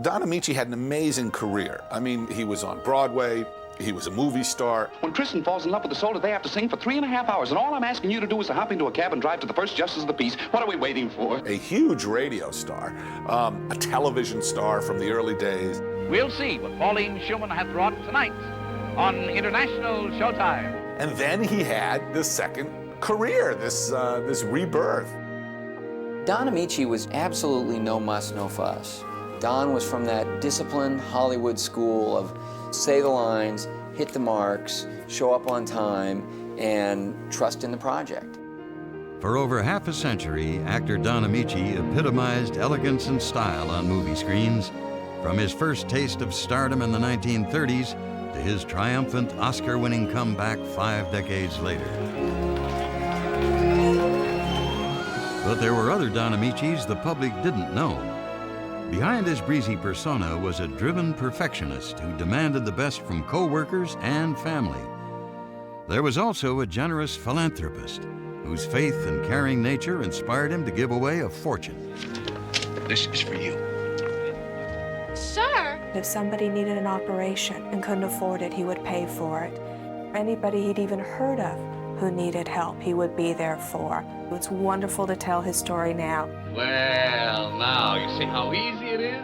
Don Ameche had an amazing career. I mean, he was on Broadway, he was a movie star. When Kristen falls in love with a soldier, they have to sing for 3.5 hours, and all I'm asking you to do is to hop into a cab and drive to the first justice of the peace. What are we waiting for? A huge radio star, a television star from the early days. We'll see what Pauline Schumann hath wrought tonight on International Showtime. And then he had this second career, this rebirth. Don Ameche was absolutely no muss, no fuss. Don was from that disciplined Hollywood school of say the lines, hit the marks, show up on time, and trust in the project. For over half a century, actor Don Ameche epitomized elegance and style on movie screens, from his first taste of stardom in the 1930s to his triumphant Oscar-winning comeback 5 decades later. But there were other Don Ameches the public didn't know. Behind his breezy persona was a driven perfectionist who demanded the best from co-workers and family. There was also a generous philanthropist whose faith and caring nature inspired him to give away a fortune. This is for you. Sir! If somebody needed an operation and couldn't afford it, he would pay for it. Anybody he'd even heard of who needed help, he would be there for. It's wonderful to tell his story now. Well, now, you see how easy it is?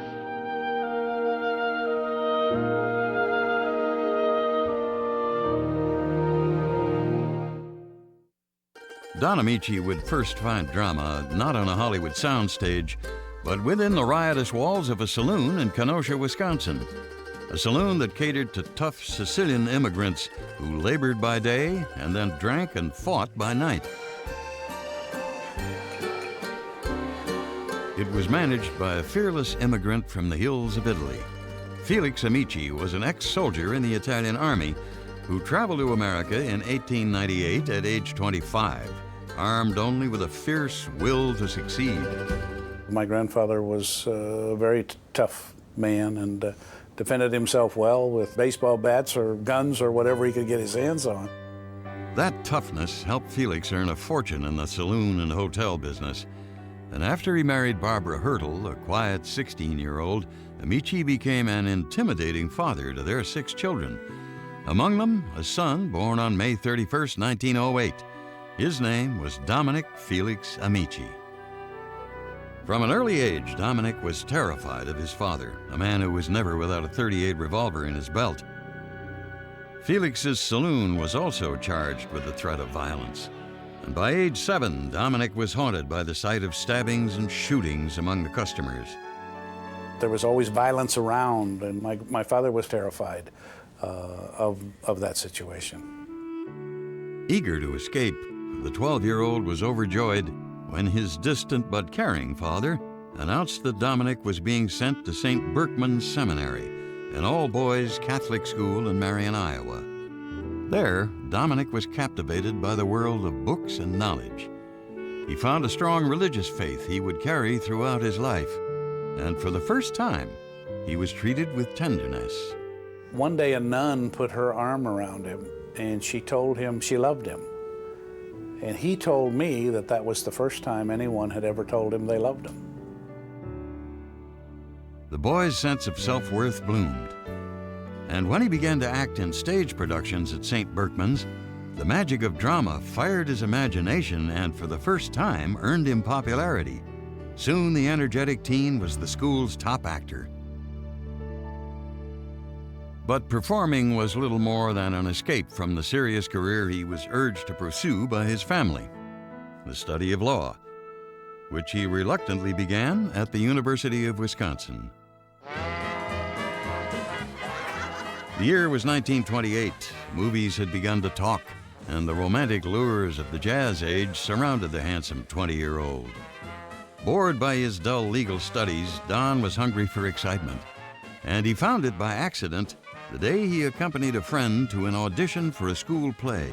Don Ameche would first find drama not on a Hollywood soundstage, but within the riotous walls of a saloon in Kenosha, Wisconsin. A saloon that catered to tough Sicilian immigrants who labored by day and then drank and fought by night. It was managed by a fearless immigrant from the hills of Italy. Felix Ameche was an ex-soldier in the Italian army who traveled to America in 1898 at age 25, armed only with a fierce will to succeed. My grandfather was a very tough man and defended himself well with baseball bats or guns or whatever he could get his hands on. That toughness helped Felix earn a fortune in the saloon and hotel business. And after he married Barbara Hertel, a quiet 16-year-old, Ameche became an intimidating father to their 6 children. Among them, a son born on May 31st, 1908. His name was Dominic Felix Ameche. From an early age, Dominic was terrified of his father, a man who was never without a .38 revolver in his belt. Felix's saloon was also charged with the threat of violence. And by age 7, Dominic was haunted by the sight of stabbings and shootings among the customers. There was always violence around, and my father was terrified of that situation. Eager to escape, the 12-year-old was overjoyed when his distant but caring father announced that Dominic was being sent to St. Berkman's Seminary, an all-boys Catholic school in Marion, Iowa. There, Dominic was captivated by the world of books and knowledge. He found a strong religious faith he would carry throughout his life, and for the first time, he was treated with tenderness. One day a nun put her arm around him, and she told him she loved him. And he told me that that was the first time anyone had ever told him they loved him. The boy's sense of self-worth bloomed. And when he began to act in stage productions at St. Berkman's, the magic of drama fired his imagination and for the first time earned him popularity. Soon the energetic teen was the school's top actor. But performing was little more than an escape from the serious career he was urged to pursue by his family, the study of law, which he reluctantly began at the University of Wisconsin. The year was 1928. Movies had begun to talk, and the romantic lures of the jazz age surrounded the handsome 20-year-old. Bored by his dull legal studies, Don was hungry for excitement, and he found it by accident the day he accompanied a friend to an audition for a school play.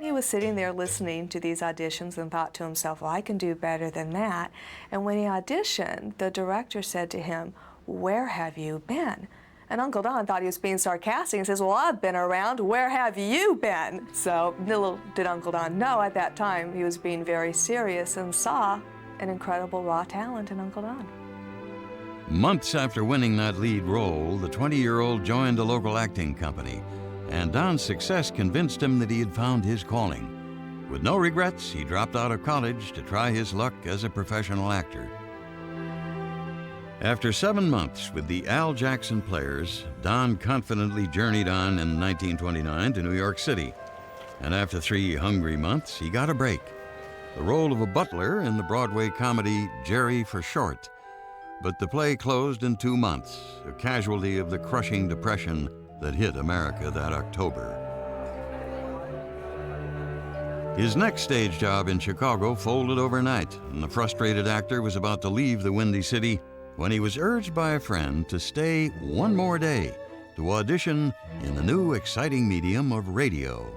He was sitting there listening to these auditions and thought to himself, well, I can do better than that. And when he auditioned, the director said to him, where have you been? And Uncle Don thought he was being sarcastic and says, well, I've been around. Where have you been? So little did Uncle Don know at that time he was being very serious and saw an incredible raw talent in Uncle Don. Months after winning that lead role, the 20-year-old joined a local acting company, and Don's success convinced him that he had found his calling. With no regrets, he dropped out of college to try his luck as a professional actor. After 7 months with the Al Jackson Players, Don confidently journeyed on in 1929 to New York City. And after 3 hungry months, he got a break. The role of a butler in the Broadway comedy Jerry for Short. But the play closed in 2 months, a casualty of the crushing depression that hit America that October. His next stage job in Chicago folded overnight, and the frustrated actor was about to leave the Windy City when he was urged by a friend to stay one more day to audition in the new exciting medium of radio.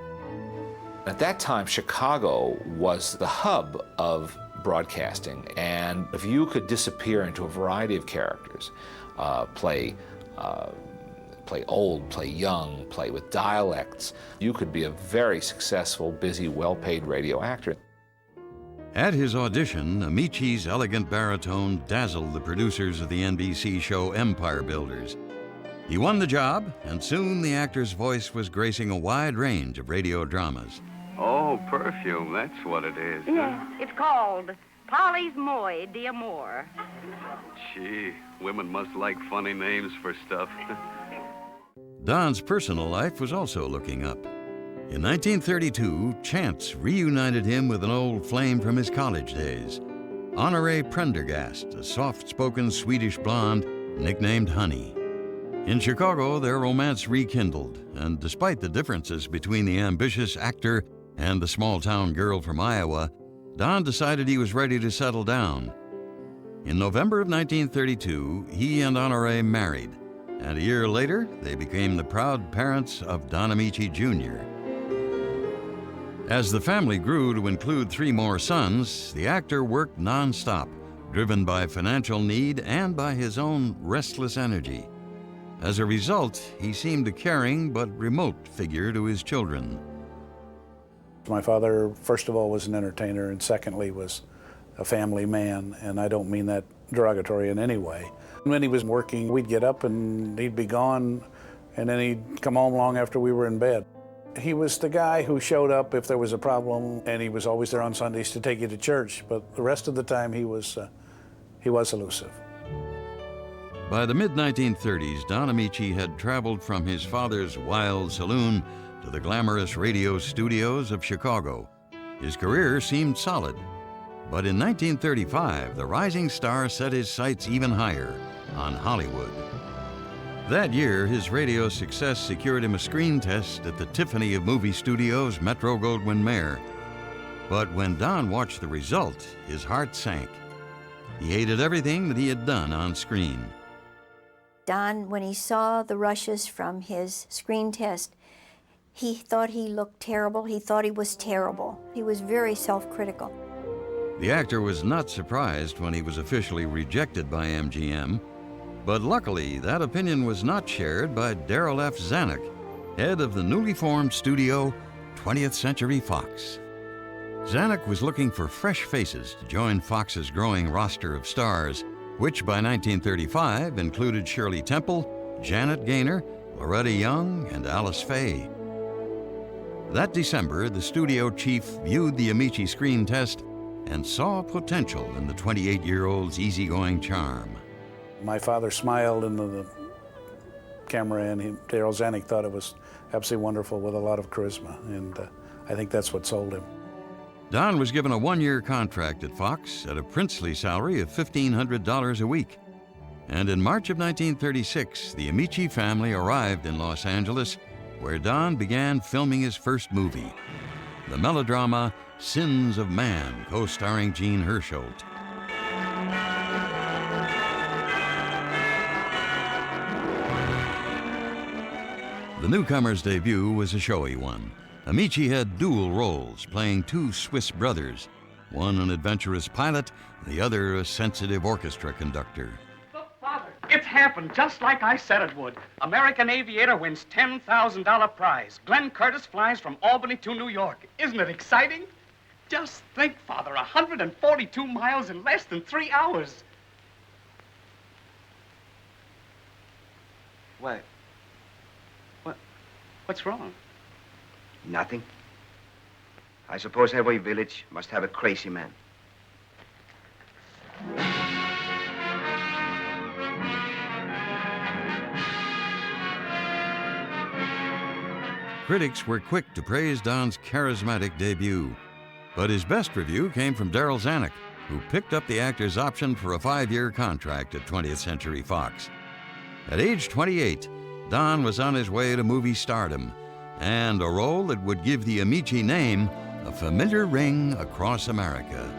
At that time, Chicago was the hub of broadcasting, and if you could disappear into a variety of characters, play old, play young, play with dialects, you could be a very successful, busy, well-paid radio actor. At his audition, Amici's elegant baritone dazzled the producers of the NBC show Empire Builders. He won the job, and soon the actor's voice was gracing a wide range of radio dramas. Oh, perfume, that's what it is. Yes, it's called Polly's Moy d'Amour. Gee, women must like funny names for stuff. Don's personal life was also looking up. In 1932, chance reunited him with an old flame from his college days, Honoré Prendergast, a soft-spoken Swedish blonde nicknamed Honey. In Chicago, their romance rekindled, and despite the differences between the ambitious actor and the small-town girl from Iowa, Don decided he was ready to settle down. In November of 1932, he and Honoré married, and a year later, they became the proud parents of Don Amici Jr. As the family grew to include 3 more sons, the actor worked non-stop, driven by financial need and by his own restless energy. As a result, he seemed a caring but remote figure to his children. My father, first of all, was an entertainer, and secondly was a family man, and I don't mean that derogatory in any way. When he was working, we'd get up and he'd be gone, and then he'd come home long after we were in bed. He was the guy who showed up if there was a problem, and he was always there on Sundays to take you to church, but the rest of the time he was elusive. By the mid-1930s, Don Amici had traveled from his father's wild saloon to the glamorous radio studios of Chicago. His career seemed solid. But in 1935, the rising star set his sights even higher, on Hollywood. That year, his radio success secured him a screen test at the Tiffany of Movie Studios Metro-Goldwyn-Mayer. But when Don watched the result, his heart sank. He hated everything that he had done on screen. Don, when he saw the rushes from his screen test, he thought he looked terrible. He thought he was terrible. He was very self-critical. The actor was not surprised when he was officially rejected by MGM, but luckily that opinion was not shared by Darrell F. Zanuck, head of the newly formed studio 20th Century Fox. Zanuck was looking for fresh faces to join Fox's growing roster of stars, which by 1935 included Shirley Temple, Janet Gaynor, Loretta Young, and Alice Faye. That December, the studio chief viewed the Amici screen test and saw potential in the 28-year-old's easygoing charm. My father smiled into the camera, and Darrell Zanuck thought it was absolutely wonderful with a lot of charisma, and I think that's what sold him. Don was given a 1-year contract at Fox at a princely salary of $1,500 a week. And in March of 1936, the Amici family arrived in Los Angeles, where Don began filming his first movie, the melodrama Sins of Man, co-starring Jean Hersholt. The newcomer's debut was a showy one. Amici had dual roles, playing 2 Swiss brothers, one an adventurous pilot, the other a sensitive orchestra conductor. Look, Father, it's happened just like I said it would. American Aviator wins $10,000 prize. Glenn Curtis flies from Albany to New York. Isn't it exciting? Just think, Father, 142 miles in less than 3 hours. What? What's wrong? Nothing. I suppose every village must have a crazy man. Critics were quick to praise Don's charismatic debut, but his best review came from Daryl Zanuck, who picked up the actor's option for a 5-year contract at 20th Century Fox. At age 28, Don was on his way to movie stardom and a role that would give the Amici name a familiar ring across America.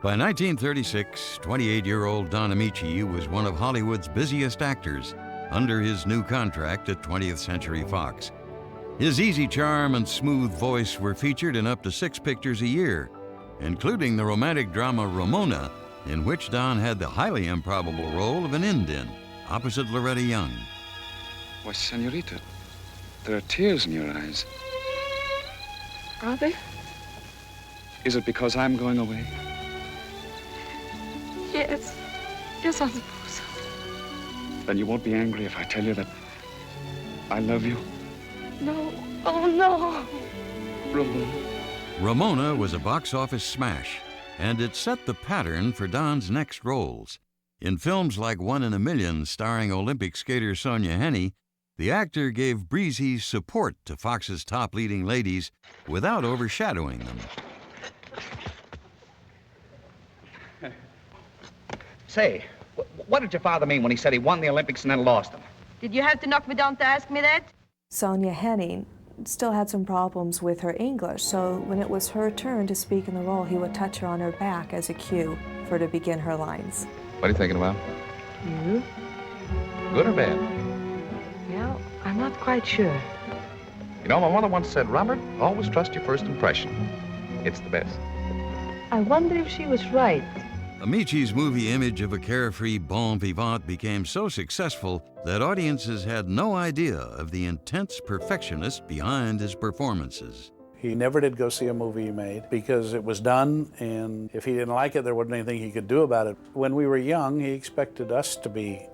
By 1936, 28-year-old Don Amici was one of Hollywood's busiest actors under his new contract at 20th Century Fox. His easy charm and smooth voice were featured in up to 6 pictures a year, including the romantic drama Ramona, in which Don had the highly improbable role of an Indian opposite Loretta Young. Why, Senorita, there are tears in your eyes. Are they? Is it because I'm going away? Yes. Yes, I suppose so. Then you won't be angry if I tell you that I love you? No. Oh, no. Ramona. Ramona was a box office smash, and it set the pattern for Don's next roles. In films like 1 in a Million, starring Olympic skater Sonia Henney, the actor gave breezy support to Fox's top leading ladies without overshadowing them. Say, what did your father mean when he said he won the Olympics and then lost them? Did you have to knock me down to ask me that? Sonia Henning still had some problems with her English, so when it was her turn to speak in the role, he would touch her on her back as a cue for her to begin her lines. What are you thinking about? You? Good or bad? Well, I'm not quite sure. You know, my mother once said, Robert, always trust your first impression. It's the best. I wonder if she was right. Amici's movie image of a carefree bon vivant became so successful that audiences had no idea of the intense perfectionist behind his performances. He never did go see a movie he made because it was done, and if he didn't like it, there wasn't anything he could do about it. When we were young, he expected us to be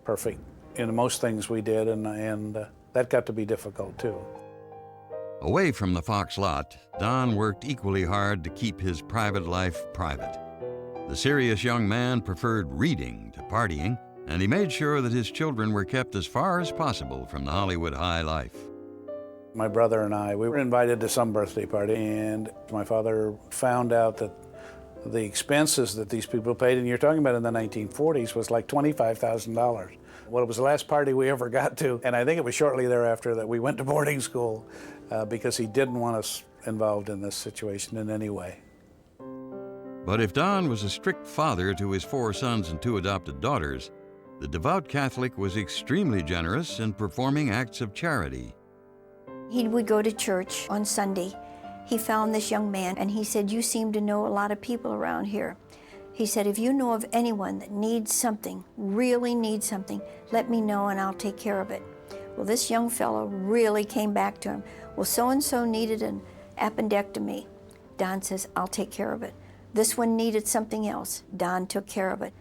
perfect in most things we did, and that got to be difficult too. Away from the Fox lot, Don worked equally hard to keep his private life private. The serious young man preferred reading to partying, and he made sure that his children were kept as far as possible from the Hollywood high life. My brother and I, we were invited to some birthday party, and my father found out that the expenses that these people paid, and you're talking about in the 1940s, was like $25,000. Well, it was the last party we ever got to, and I think it was shortly thereafter that we went to boarding school because he didn't want us involved in this situation in any way. But if Don was a strict father to his 4 sons and 2 adopted daughters, the devout Catholic was extremely generous in performing acts of charity. He would go to church on Sunday. He found this young man and he said, "You seem to know a lot of people around here." He said, "If you know of anyone that needs something, really needs something, let me know and I'll take care of it." Well, this young fellow really came back to him. Well, so-and-so needed an appendectomy. Don says, "I'll take care of it." This one needed something else. Don took care of it.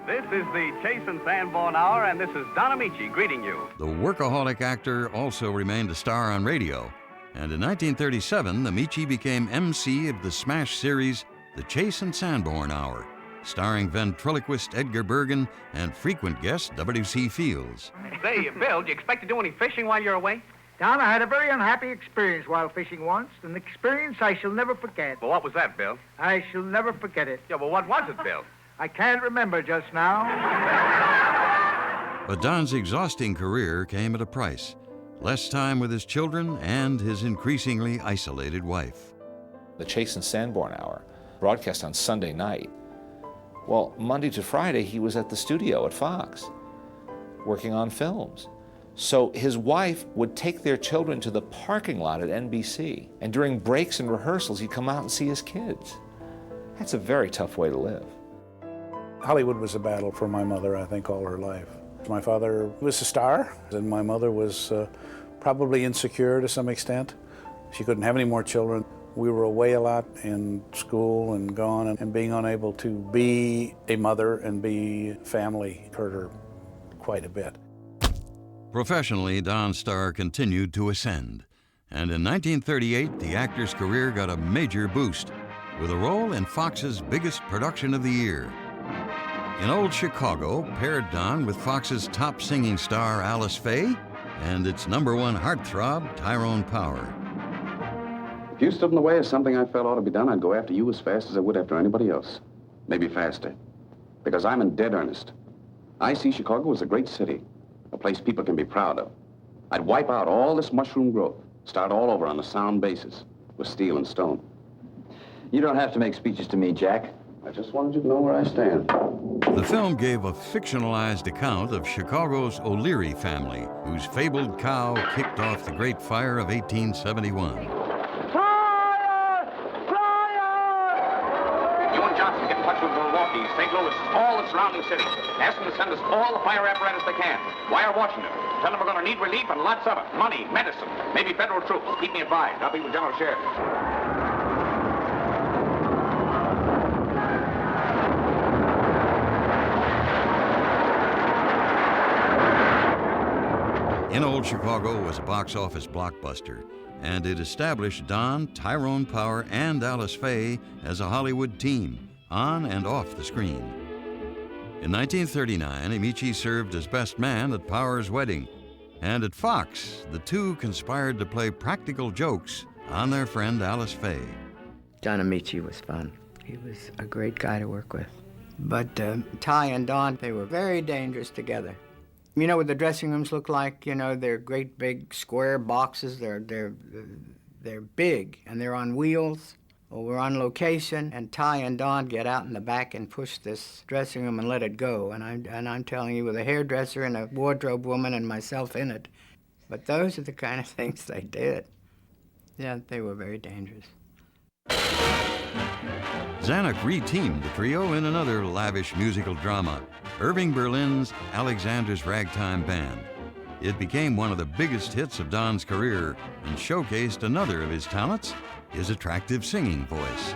This is the Chase and Sanborn Hour, and this is Don Amici greeting you. The workaholic actor also remained a star on radio, and in 1937, Amici became MC of the smash series The Chase and Sanborn Hour, starring ventriloquist Edgar Bergen and frequent guest W.C. Fields. Say, Bill, do you expect to do any fishing while you're away? Don, I had a very unhappy experience while fishing once, an experience I shall never forget. Well, what was that, Bill? I shall never forget it. Yeah, well, what was it, Bill? I can't remember just now. But Don's exhausting career came at a price. Less time with his children and his increasingly isolated wife. The Chase and Sanborn Hour, broadcast on Sunday night. Well, Monday to Friday, he was at the studio at Fox, working on films. So his wife would take their children to the parking lot at NBC, and during breaks and rehearsals, he'd come out and see his kids. That's a very tough way to live. Hollywood was a battle for my mother, I think, all her life. My father was a star, and my mother was probably insecure to some extent. She couldn't have any more children. We were away a lot in school and gone, and being unable to be a mother and be family hurt her quite a bit. Professionally, Don's star continued to ascend. And in 1938, the actor's career got a major boost with a role in Fox's biggest production of the year. In Old Chicago paired Don with Fox's top singing star Alice Faye and its #1 heartthrob Tyrone Power. If you stood in the way of something I felt ought to be done, I'd go after you as fast as I would after anybody else. Maybe faster. Because I'm in dead earnest. I see Chicago as a great city, a place people can be proud of. I'd wipe out all this mushroom growth, start all over on a sound basis, with steel and stone. You don't have to make speeches to me, Jack. I just wanted you to know where I stand. The film gave a fictionalized account of Chicago's O'Leary family, whose fabled cow kicked off the Great Fire of 1871. You and Johnson get in touch with Milwaukee, St. Louis, all the surrounding cities. Ask them to send us all the fire apparatus they can. Wire Washington. Tell them we're going to need relief and lots of it. Money, medicine, maybe federal troops. Keep me advised. I'll be with General Sheriff. In Old Chicago was a box office blockbuster, and it established Don, Tyrone Power, and Alice Faye as a Hollywood team, on and off the screen. In 1939, Amici served as best man at Power's wedding, and at Fox, the two conspired to play practical jokes on their friend Alice Faye. Don Amici was fun. He was a great guy to work with. But Ty and Don, they were very dangerous together. You know what the dressing rooms look like? You know, they're great big square boxes. They're big, and they're on wheels. Well, we're on location, and Ty and Don get out in the back and push this dressing room and let it go. And I'm telling you, with a hairdresser and a wardrobe woman and myself in it. But those are the kind of things they did. Yeah, they were very dangerous. Zanuck reteamed the trio in another lavish musical drama, Irving Berlin's Alexander's Ragtime Band. It became one of the biggest hits of Don's career and showcased another of his talents, his attractive singing voice.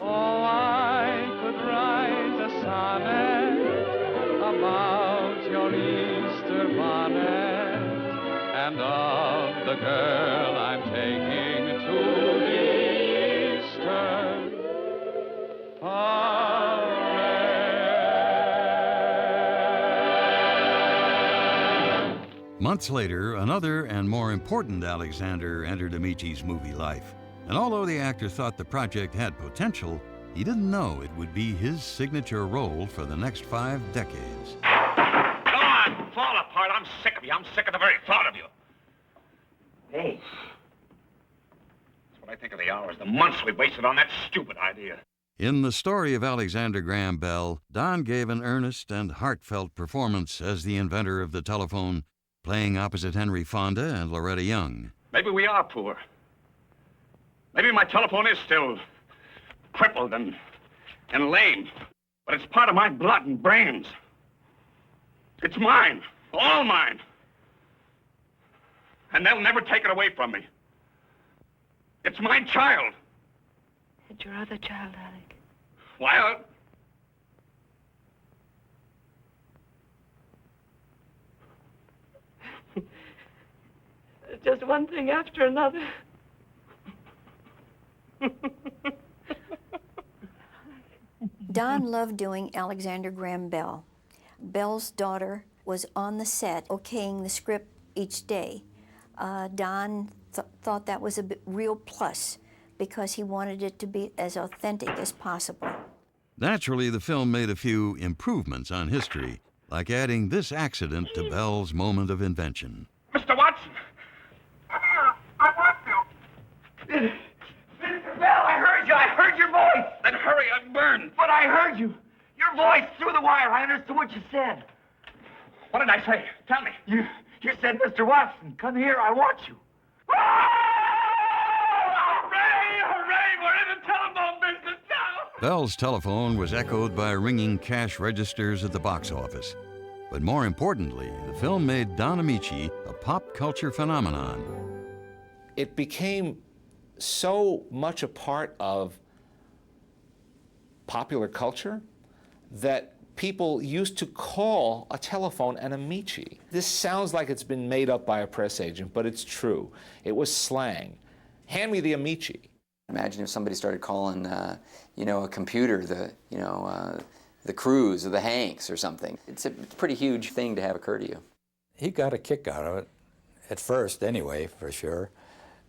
Oh, I could write a sonnet about your Easter bonnet and of the girl I'm taking to the Eastern parade. Months later, another and more important Alexander entered Amici's movie life. And although the actor thought the project had potential, he didn't know it would be his signature role for the next 5 decades. Go on, fall apart. I'm sick of you. I'm sick of the very thought of you. Hey. That's what I think of the hours, the months we wasted on that stupid idea. In the story of Alexander Graham Bell, Don gave an earnest and heartfelt performance as the inventor of the telephone, playing opposite Henry Fonda and Loretta Young. Maybe we are poor. Maybe my telephone is still crippled and lame, but it's part of my blood and brains. It's mine, all mine. And they'll never take it away from me. It's my child. And your other child, Alec. Well, Just one thing after another. Don loved doing Alexander Graham Bell. Bell's daughter was on the set okaying the script each day. Don thought that was a real plus because he wanted it to be as authentic as possible. Naturally, the film made a few improvements on history, like adding this accident to Bell's moment of invention. Mr. Watson! I want to. Mr. Bell, I heard you. I heard your voice. Then hurry, I'm burned. But I heard you. Your voice through the wire. I understood what you said. What did I say? Tell me. You said, Mr. Watson, come here. I want you. Hooray! Hooray! We're in the telephone business now! Bell's telephone was echoed by ringing cash registers at the box office. But more importantly, the film made Don Amici a pop culture phenomenon. It became so much a part of popular culture that people used to call a telephone an Amici. This sounds like it's been made up by a press agent, but it's true. It was slang. Hand me the Amici. Imagine if somebody started calling, you know, a computer the Cruise or the Hanks or something. It's a pretty huge thing to have occur to you. He got a kick out of it, at first anyway, for sure.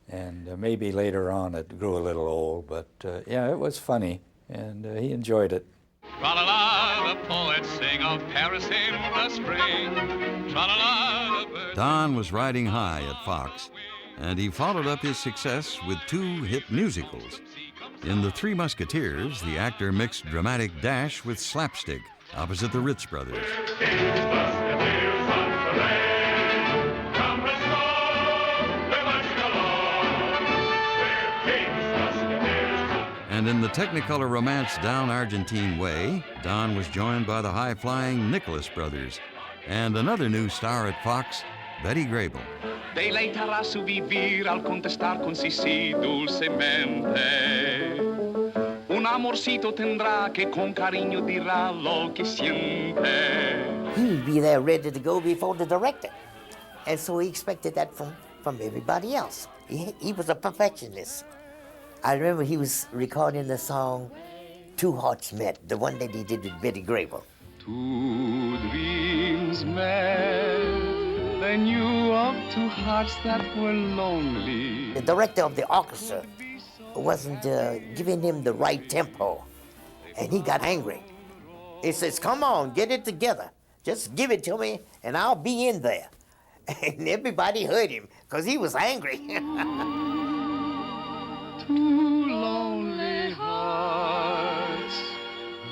And maybe later on it grew a little old, but yeah, it was funny, and he enjoyed it. Tra-la-la, the poets sing of Paris in the spring. Tra-la-la, the birds... Don was riding high at Fox, and he followed up his success with 2 hit musicals. In The Three Musketeers, the actor mixed dramatic dash with slapstick opposite the Ritz brothers. And in the Technicolor romance Down Argentine Way, Don was joined by the high-flying Nicholas brothers and another new star at Fox, Betty Grable. Deleitará su vivir al contestar con sí dulcemente. Un amorcito tendrá que con cariño dirá lo que siente. He'd be there ready to go before the director. And so he expected that from everybody else. He was a perfectionist. I remember he was recording the song Two Hearts Met, the one that he did with Betty Grable. Two dreams met, they knew of 2 hearts that were lonely. The director of the orchestra wasn't giving him the right tempo, and he got angry. He says, "Come on, get it together. Just give it to me, and I'll be in there." And everybody heard him, because he was angry. 2 lonely hearts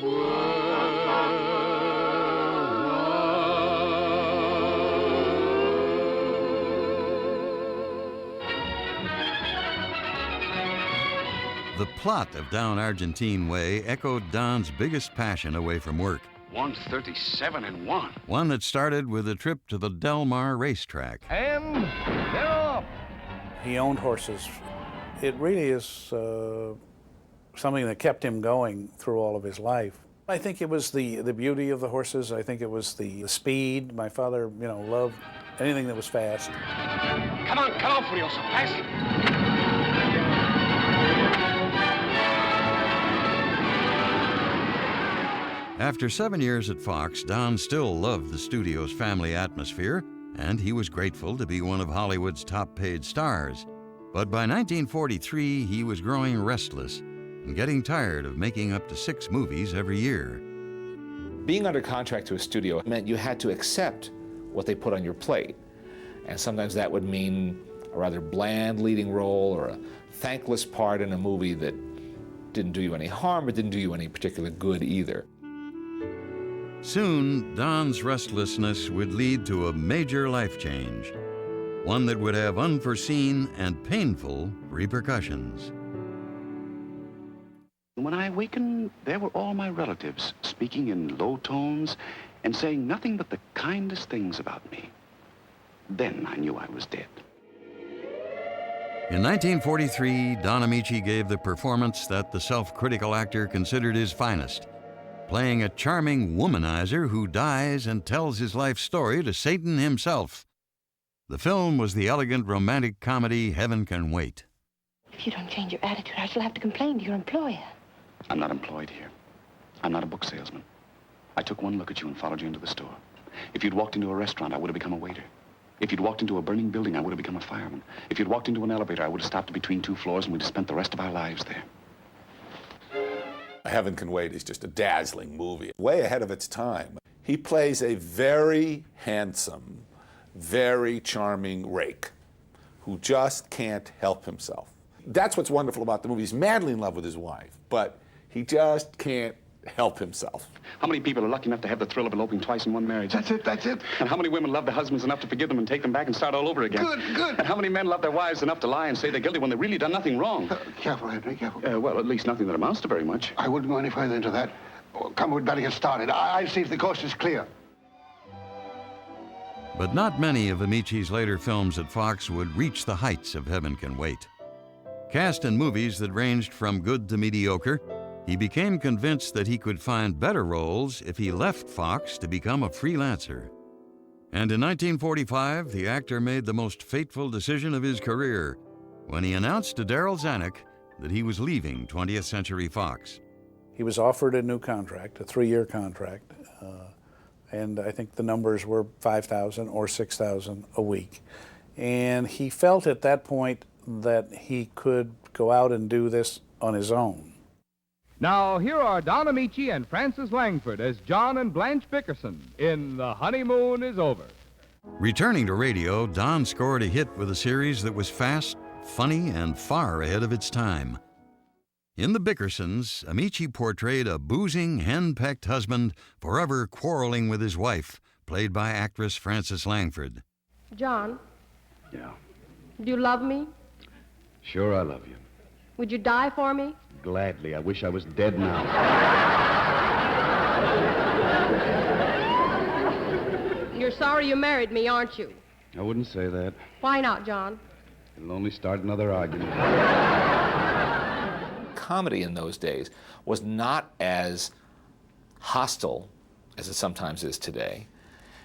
were The plot of Down Argentine Way echoed Don's biggest passion away from work. 137-1. One that started with a trip to the Del Mar racetrack. And they're off. He owned horses. It really is something that kept him going through all of his life. I think it was the beauty of the horses. I think it was the speed. My father, you know, loved anything that was fast. Come on, Furioso, pass it. After 7 years at Fox, Don still loved the studio's family atmosphere, and he was grateful to be one of Hollywood's top-paid stars. But by 1943, he was growing restless and getting tired of making up to 6 movies every year. Being under contract to a studio meant you had to accept what they put on your plate. And sometimes that would mean a rather bland leading role or a thankless part in a movie that didn't do you any harm but didn't do you any particular good either. Soon, Don's restlessness would lead to a major life change, one that would have unforeseen and painful repercussions. When I awakened, there were all my relatives speaking in low tones and saying nothing but the kindest things about me. Then I knew I was dead. In 1943, Don Amici gave the performance that the self-critical actor considered his finest, playing a charming womanizer who dies and tells his life story to Satan himself. The film was the elegant romantic comedy Heaven Can Wait. If you don't change your attitude, I shall have to complain to your employer. I'm not employed here. I'm not a book salesman. I took one look at you and followed you into the store. If you'd walked into a restaurant, I would have become a waiter. If you'd walked into a burning building, I would have become a fireman. If you'd walked into an elevator, I would have stopped between 2 floors and we'd have spent the rest of our lives there. Heaven Can Wait is just a dazzling movie, way ahead of its time. He plays a very handsome, very charming rake who just can't help himself. That's what's wonderful about the movie. He's madly in love with his wife, but he just can't help himself. How many people are lucky enough to have the thrill of eloping twice in one marriage? That's it. And how many women love their husbands enough to forgive them and take them back and start all over again? Good. And how many men love their wives enough to lie and say they're guilty when they've really done nothing wrong? Careful, Henry, careful. Well, at least nothing that amounts to very much. I wouldn't go any further into that. Oh, come, we'd better get started. I'll see if the coast is clear. But not many of Amici's later films at Fox would reach the heights of Heaven Can Wait. Cast in movies that ranged from good to mediocre, he became convinced that he could find better roles if he left Fox to become a freelancer. And in 1945, the actor made the most fateful decision of his career when he announced to Darryl Zanuck that he was leaving 20th Century Fox. He was offered a new contract, a 3-year contract, and I think the numbers were $5,000 or $6,000 a week. And he felt at that point that he could go out and do this on his own. Now, here are Don Amici and Frances Langford as John and Blanche Bickerson in The Honeymoon is Over. Returning to radio, Don scored a hit with a series that was fast, funny, and far ahead of its time. In The Bickersons, Amici portrayed a boozing, hen-pecked husband forever quarreling with his wife, played by actress Frances Langford. John, Yeah. do you love me? Sure, I love you. Would you die for me? Gladly. I wish I was dead now. You're sorry you married me, aren't you? I wouldn't say that. Why not, John? It'll only start another argument. Comedy in those days was not as hostile as it sometimes is today.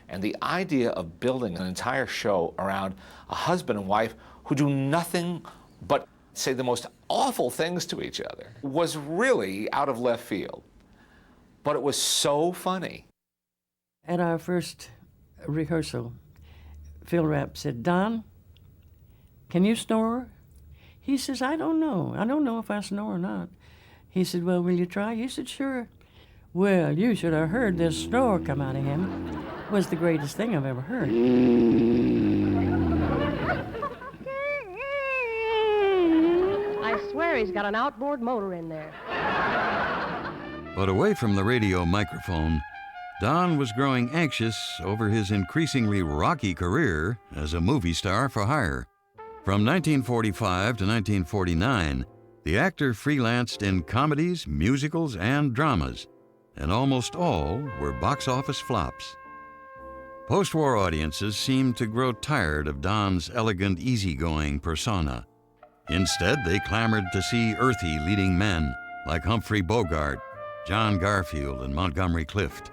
And the idea of building an entire show around a husband and wife who do nothing but say the most awful things to each other was really out of left field. But it was so funny. At our first rehearsal, Phil Rapp said, "Don, can you snore?" He says, I don't know. I don't know if I snore or not. He said, "Well, will you try?" He said, "Sure." Well, you should have heard this snore come out of him. It was the greatest thing I've ever heard. I swear he's got an outboard motor in there. But away from the radio microphone, Don was growing anxious over his increasingly rocky career as a movie star for hire. From 1945 to 1949, the actor freelanced in comedies, musicals, and dramas, and almost all were box office flops. Post-war audiences seemed to grow tired of Don's elegant, easygoing persona. Instead, they clamored to see earthy leading men like Humphrey Bogart, John Garfield, and Montgomery Clift.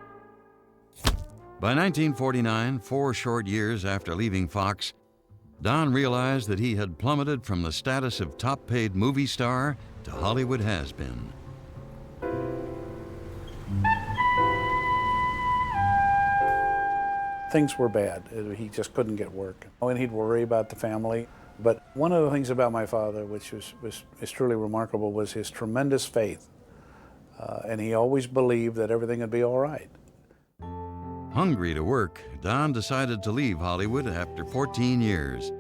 By 1949, 4 short years after leaving Fox, Don realized that he had plummeted from the status of top-paid movie star to Hollywood has-been. Things were bad. He just couldn't get work. And he'd worry about the family. But one of the things about my father, which is truly remarkable, was his tremendous faith. And he always believed that everything would be all right. Hungry to work, Don decided to leave Hollywood after 14 years.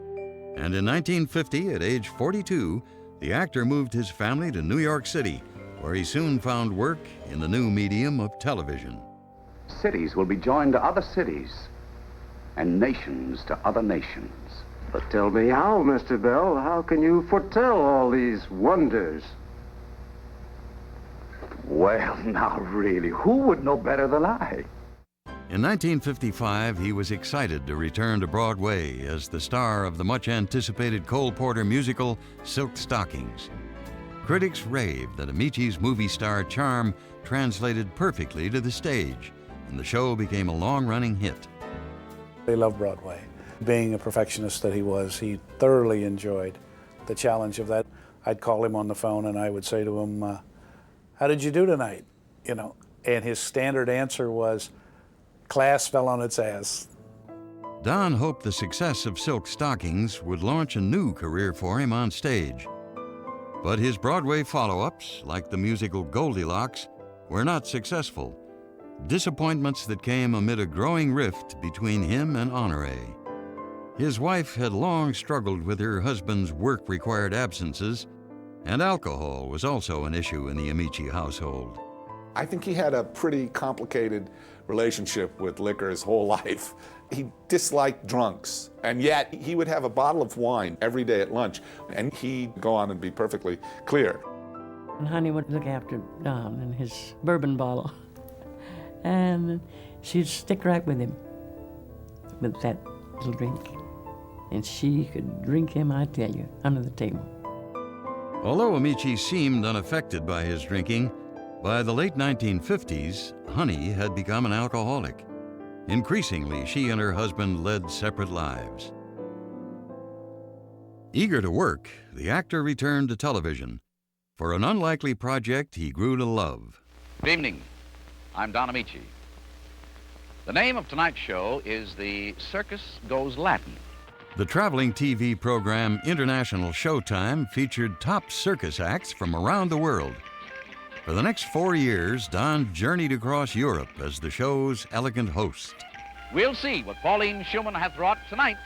And in 1950, at age 42, the actor moved his family to New York City, where he soon found work in the new medium of television. Cities will be joined to other cities, and nations to other nations. But tell me how, Mr. Bell? How can you foretell all these wonders? Well, now really, who would know better than I? In 1955, he was excited to return to Broadway as the star of the much-anticipated Cole Porter musical, Silk Stockings. Critics raved that Amici's movie star charm translated perfectly to the stage, and the show became a long-running hit. He loved Broadway. Being a perfectionist that he was, he thoroughly enjoyed the challenge of that. I'd call him on the phone and I would say to him, "How did you do tonight?" You know, and his standard answer was, "Class fell on its ass." Don hoped the success of Silk Stockings would launch a new career for him on stage. But his Broadway follow-ups, like the musical Goldilocks, were not successful. Disappointments that came amid a growing rift between him and Honoré. His wife had long struggled with her husband's work-required absences, and alcohol was also an issue in the Amici household. I think he had a pretty complicated relationship with liquor his whole life. He disliked drunks, and yet he would have a bottle of wine every day at lunch, and he'd go on and be perfectly clear. And Honey would look after Don and his bourbon bottle. And she'd stick right with him. with that little drink. And she could drink him, I tell you, under the table. Although Amici seemed unaffected by his drinking, by the late 1950s, Honey had become an alcoholic. Increasingly, she and her husband led separate lives. Eager to work, the actor returned to television. For an unlikely project he grew to love. Good evening. I'm Don Amici. The name of tonight's show is The Circus Goes Latin. The traveling TV program International Showtime featured top circus acts from around the world. For the next 4 years, Don journeyed across Europe as the show's elegant host. We'll see what Pauline Schumann hath wrought tonight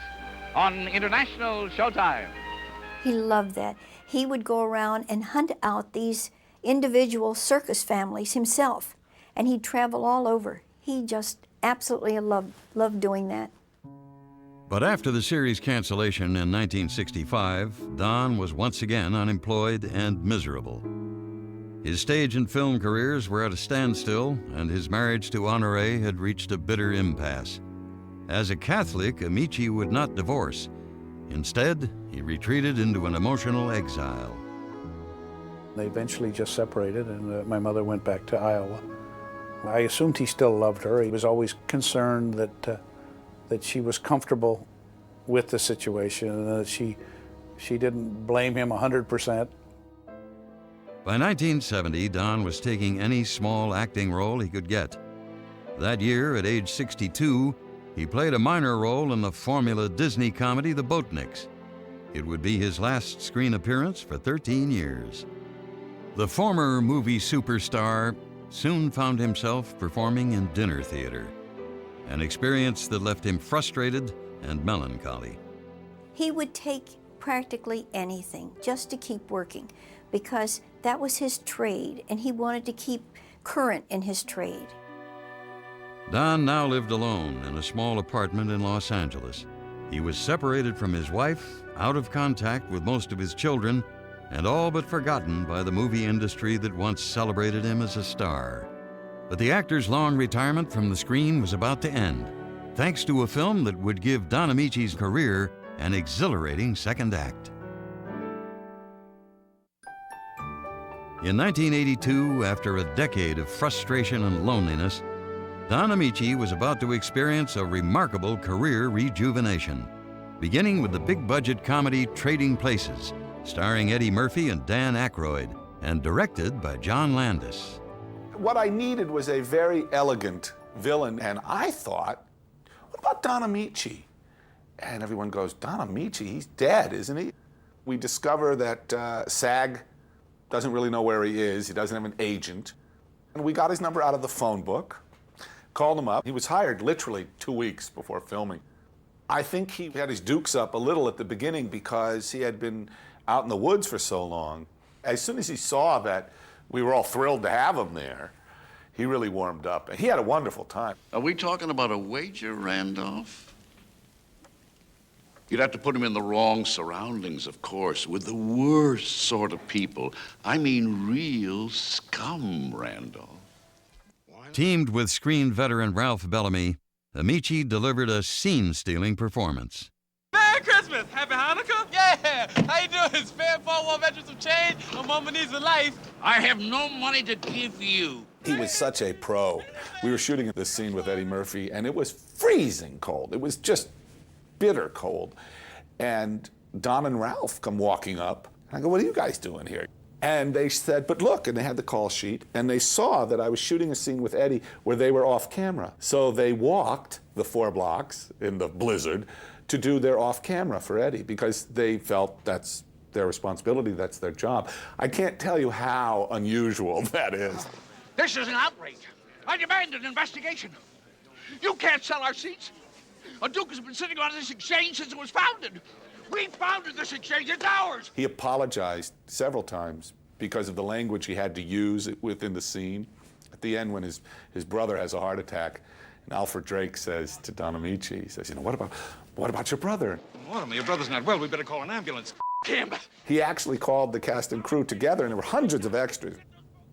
on International Showtime. He loved that. He would go around and hunt out these individual circus families himself, and he'd travel all over. He just absolutely loved doing that. But after the series cancellation in 1965, Don was once again unemployed and miserable. His stage and film careers were at a standstill, and his marriage to Honoré had reached a bitter impasse. As a Catholic, Amici would not divorce. Instead, he retreated into an emotional exile. They eventually just separated, and my mother went back to Iowa. I assumed he still loved her. He was always concerned that she was comfortable with the situation and that she didn't blame him 100%. By 1970, Don was taking any small acting role he could get. That year, at age 62, he played a minor role in the formula Disney comedy The Boatniks. It would be his last screen appearance for 13 years. The former movie superstar soon found himself performing in dinner theater, an experience that left him frustrated and melancholy. He would take practically anything just to keep working, because that was his trade, and he wanted to keep current in his trade. Don now lived alone in a small apartment in Los Angeles. He was separated from his wife, out of contact with most of his children, and all but forgotten by the movie industry that once celebrated him as a star. But the actor's long retirement from the screen was about to end, thanks to a film that would give Don Amici's career an exhilarating second act. In 1982, after a decade of frustration and loneliness, Don Amici was about to experience a remarkable career rejuvenation, beginning with the big-budget comedy Trading Places, starring Eddie Murphy and Dan Aykroyd, and directed by John Landis. What I needed was a very elegant villain, and I thought, what about Don Amici? And everyone goes, Don Amici, he's dead, isn't he? We discover that SAG doesn't really know where he is. He doesn't have an agent. And we got his number out of the phone book, called him up. He was hired literally 2 weeks before filming. I think he had his dukes up a little at the beginning because he had been out in the woods for so long. As soon as he saw that we were all thrilled to have him there, he really warmed up, and he had a wonderful time. Are we talking about a wager, Randolph? You'd have to put him in the wrong surroundings, of course, with the worst sort of people. I mean real scum, Randolph. Teamed with screen veteran Ralph Bellamy, Amici delivered a scene-stealing performance. Merry Christmas! Happy Hanukkah! Yeah! How you doing? Spare 4-1 veterans of change on Mama Needs a Life. I have no money to give you. He was such a pro. We were shooting this scene with Eddie Murphy, and it was freezing cold. It was just bitter cold. And Don and Ralph come walking up. I go, what are you guys doing here? And they said, but look, and they had the call sheet, and they saw that I was shooting a scene with Eddie where they were off camera. So they walked the 4 blocks in the blizzard to do their off camera for Eddie because they felt that's their responsibility, that's their job. I can't tell you how unusual that is. This is an outrage. I demand an investigation. You can't sell our seats. A Duke has been sitting on this exchange since it was founded. We founded this exchange. It's ours. He apologized several times because of the language he had to use within the scene. At the end, when his brother has a heart attack, and Alfred Drake says to Don Amici, he says, you know, what about your brother? What, your brother's not well. We better call an ambulance. Him. He actually called the cast and crew together, and there were hundreds of extras,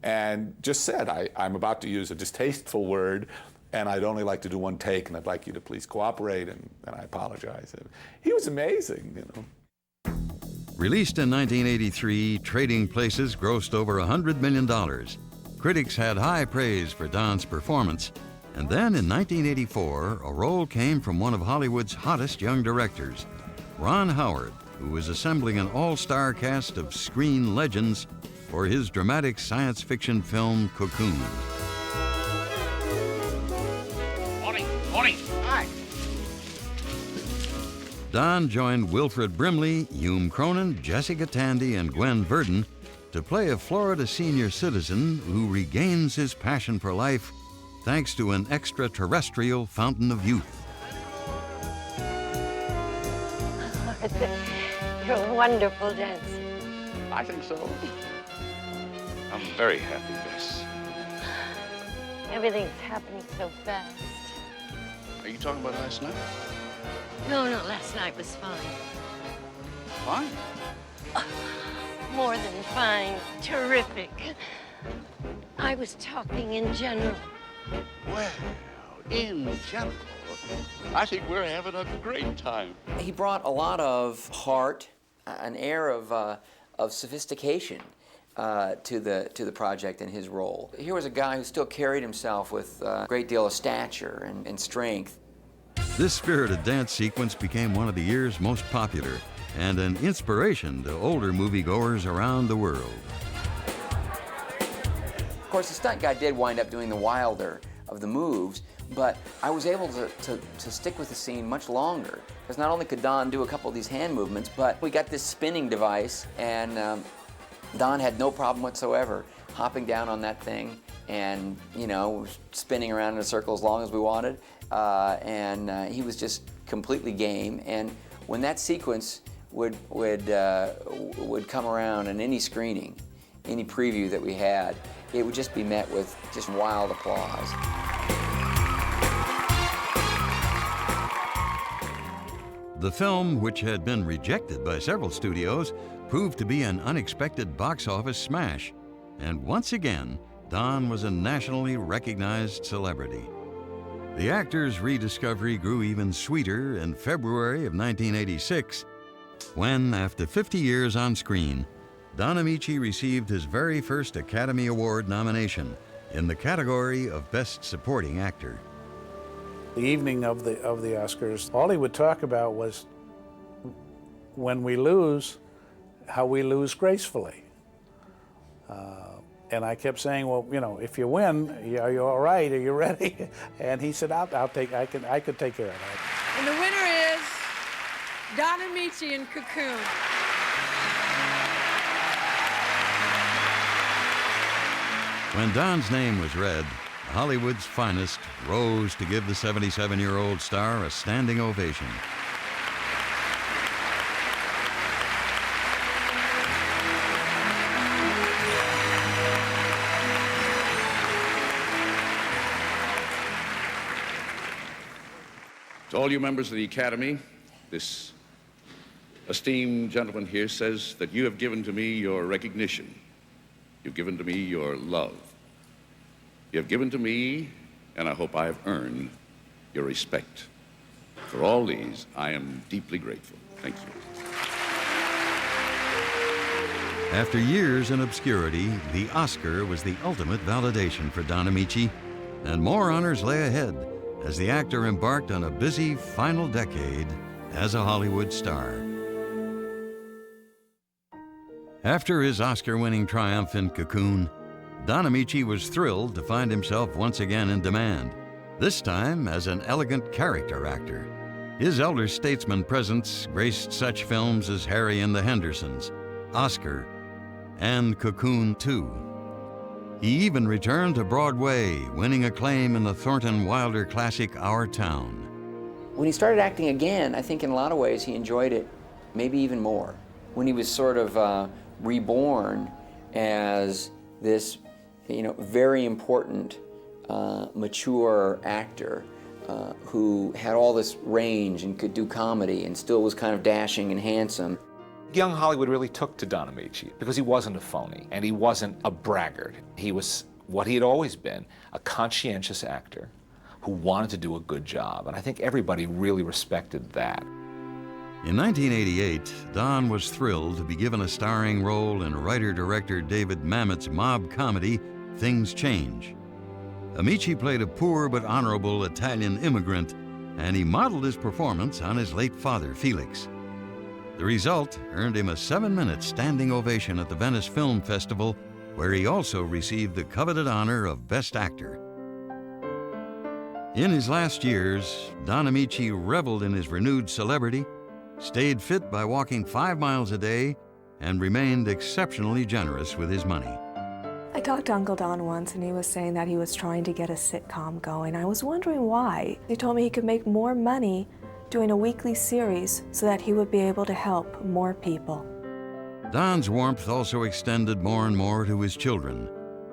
and just said, I'm about to use a distasteful word, and I'd only like to do one take, and I'd like you to please cooperate, and I apologize. He was amazing, you know. Released in 1983, Trading Places grossed over $100 million. Critics had high praise for Don's performance, and then in 1984, a role came from one of Hollywood's hottest young directors, Ron Howard, who was assembling an all-star cast of screen legends for his dramatic science fiction film, Cocoon. Morning, morning. Hi. Don joined Wilfred Brimley, Hume Cronin, Jessica Tandy, and Gwen Verdon to play a Florida senior citizen who regains his passion for life thanks to an extraterrestrial fountain of youth. You're a wonderful dancer. I think so. I'm very happy, Bess. Everything's happening so fast. Are you talking about last night? No, last night was fine. Fine? More than fine. Terrific. I was talking in general. Well, in general, I think we're having a great time. He brought a lot of heart, an air of sophistication to the project and his role. Here was a guy who still carried himself with a great deal of stature and strength. This spirited dance sequence became one of the year's most popular and an inspiration to older moviegoers around the world. Of course, the stunt guy did wind up doing the wilder of the moves, but I was able to stick with the scene much longer, because not only could Don do a couple of these hand movements, but we got this spinning device, and Don had no problem whatsoever hopping down on that thing and, you know, spinning around in a circle as long as we wanted, and he was just completely game. And when that sequence would come around in any screening, any preview that we had, it would just be met with just wild applause. The film, which had been rejected by several studios, proved to be an unexpected box office smash. And once again, Don was a nationally recognized celebrity. The actor's rediscovery grew even sweeter in February of 1986, when, after 50 years on screen, Don Ameche received his very first Academy Award nomination in the category of Best Supporting Actor. The evening of the Oscars, all he would talk about was when we lose, how we lose gracefully. And I kept saying, well, you know, if you win, are you all right? Are you ready? And he said, I could take care of that. And the winner is Don Ameche in Cocoon. When Don's name was read, Hollywood's finest rose to give the 77-year-old star a standing ovation. To all you members of the Academy, this esteemed gentleman here says that you have given to me your recognition. You've given to me your love. You have given to me, and I hope I have earned, your respect. For all these, I am deeply grateful. Thank you. After years in obscurity, the Oscar was the ultimate validation for Don Ameche, and more honors lay ahead as the actor embarked on a busy final decade as a Hollywood star. After his Oscar-winning triumph in Cocoon, Don Ameche was thrilled to find himself once again in demand, this time as an elegant character actor. His elder statesman presence graced such films as Harry and the Hendersons, Oscar, and Cocoon 2. He even returned to Broadway, winning acclaim in the Thornton Wilder classic Our Town. When he started acting again, I think in a lot of ways he enjoyed it maybe even more. When he was sort of reborn as this, you know, very important, mature actor who had all this range and could do comedy and still was kind of dashing and handsome. Young Hollywood really took to Don Ameche because he wasn't a phony and he wasn't a braggart. He was what he had always been, a conscientious actor who wanted to do a good job, and I think everybody really respected that. In 1988, Don was thrilled to be given a starring role in writer-director David Mamet's mob comedy, Things Change. Amici played a poor but honorable Italian immigrant, and he modeled his performance on his late father, Felix. The result earned him a 7-minute standing ovation at the Venice Film Festival, where he also received the coveted honor of Best Actor. In his last years, Don Amici reveled in his renewed celebrity, stayed fit by walking 5 miles a day, and remained exceptionally generous with his money. I talked to Uncle Don once, and he was saying that he was trying to get a sitcom going. I was wondering why. He told me he could make more money doing a weekly series so that he would be able to help more people. Don's warmth also extended more and more to his children.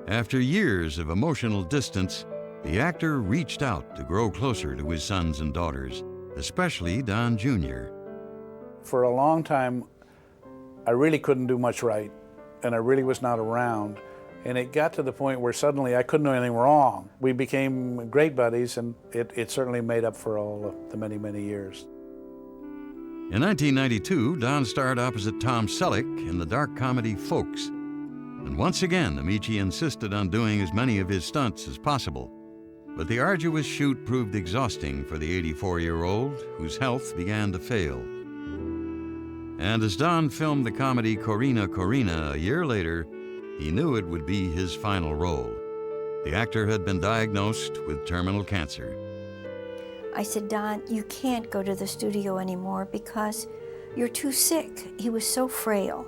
After years of emotional distance, the actor reached out to grow closer to his sons and daughters, especially Don Jr. For a long time, I really couldn't do much right, and I really was not around. And it got to the point where suddenly I couldn't do anything wrong. We became great buddies, and it certainly made up for all the many, many years. In 1992, Don starred opposite Tom Selleck in the dark comedy Folks. And once again, Amici insisted on doing as many of his stunts as possible. But the arduous shoot proved exhausting for the 84-year-old, whose health began to fail. And as Don filmed the comedy Corina Corina a year later, he knew it would be his final role. The actor had been diagnosed with terminal cancer. I said, Don, you can't go to the studio anymore because you're too sick. He was so frail.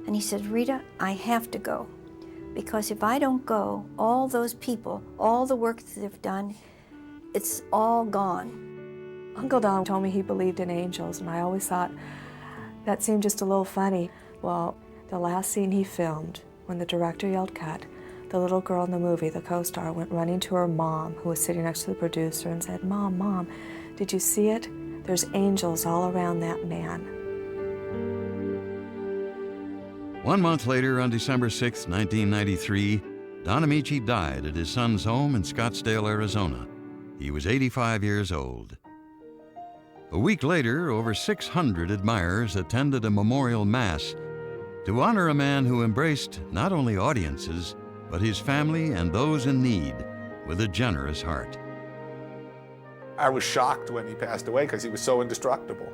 And he said, Rita, I have to go. Because if I don't go, all those people, all the work that they've done, it's all gone. Uncle Don told me he believed in angels, and I always thought that seemed just a little funny. Well, the last scene he filmed, when the director yelled cut, the little girl in the movie, the co-star, went running to her mom, who was sitting next to the producer, and said, Mom, Mom, did you see it? There's angels all around that man. 1 month later, on December 6, 1993, Don Amici died at his son's home in Scottsdale, Arizona. He was 85 years old. A week later, over 600 admirers attended a memorial mass to honor a man who embraced not only audiences, but his family and those in need with a generous heart. I was shocked when he passed away because he was so indestructible.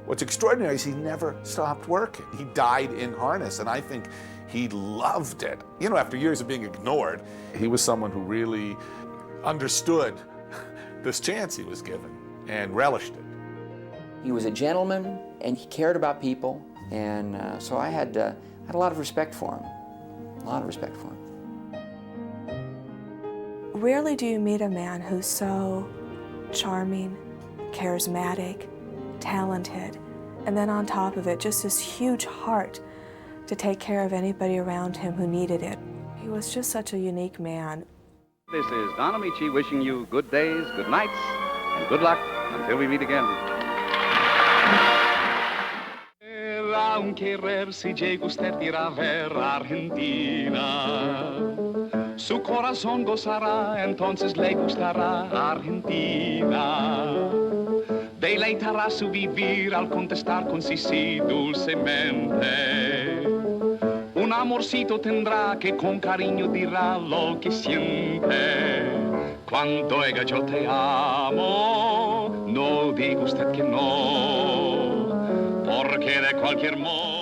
What's extraordinary is he never stopped working. He died in harness, and I think he loved it. You know, after years of being ignored, he was someone who really understood this chance he was given and relished it. He was a gentleman, and he cared about people, and so I had a lot of respect for him, a lot of respect for him. Rarely do you meet a man who's so charming, charismatic, talented, and then on top of it, just this huge heart to take care of anybody around him who needed it. He was just such a unique man. This is Don Amici wishing you good days, good nights, and good luck until we meet again. Un querer si je guster dirá ver Argentina. Su corazón gozará, entonces le gustará Argentina. Deleitará su vivir al contestar con sí dulcemente. Un amorcito tendrá que con cariño dirá lo que siente. Cuando diga yo te amo, no diga usted que no, porque de cualquier modo